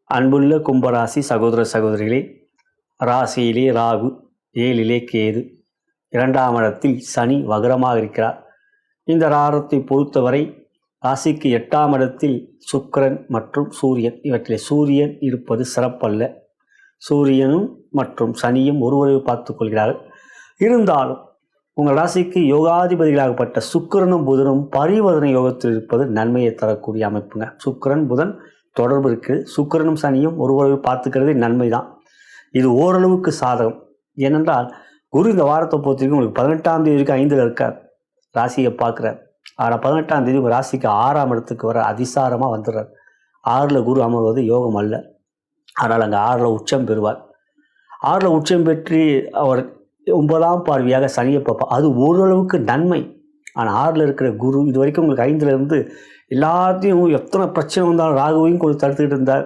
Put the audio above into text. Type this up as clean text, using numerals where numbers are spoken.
அன்புள்ள கும்பராசி சகோதர சகோதரிகளே, ராசியிலே ராகு, 7லே கேது, 2ஆம் இடத்தில் சனி வக்ரமாக இருக்கிறார். இந்த ராரத்தை பொறுத்தவரை ராசிக்கு 8ஆம் இடத்தில் சுக்கிரன் மற்றும் சூரியன், இவற்றிலே சூரியன் இருப்பது சிறப்பல்ல. சூரியனும் மற்றும் சனியும் ஒருவரை பார்த்து கொள்கிறார்கள். இருந்தாலும் உங்கள் ராசிக்கு யோகாதிபதிகளாகப்பட்ட சுக்கிரனும் புதனும் பரிவர்த்தனை யோகத்தில் இருப்பது நன்மையை தரக்கூடிய அமைப்புங்க. சுக்கிரன் புதன் தொடர்பு இருக்குது. சுக்கிரனும் சனியும் ஒருவரை பார்த்துக்கிறதே நன்மை தான். இது ஓரளவுக்கு சாதகம். ஏனென்றால் குரு இந்த வாரத்தை பொறுத்தவரைக்கும் உங்களுக்கு 18ஆம் தேதி வரைக்கும் 5ல் இருக்கார், ராசியை பார்க்குறார். ஆனால் 18ஆம் தேதி உங்கள் ராசிக்கு 6ஆம் இடத்துக்கு வர அதிசாரமாக வந்துடுறார். 6ல் குரு அமர்வது யோகம் அல்ல. ஆனால் அங்கே 6ல் உச்சம் பெறுவார். 6ல் உச்சம் பெற்று அவர் 9ஆம் பார்வையாக சனியை பார்ப்பார். அது ஓரளவுக்கு நன்மை. ஆனால் 6ல் இருக்கிற குரு இது வரைக்கும் உங்களுக்கு 5ல் இருந்து எல்லாத்தையும் எத்தனை பிரச்சனை வந்தாலும் ராகுவையும் கொஞ்சம் தடுத்துக்கிட்டு இருந்தார்.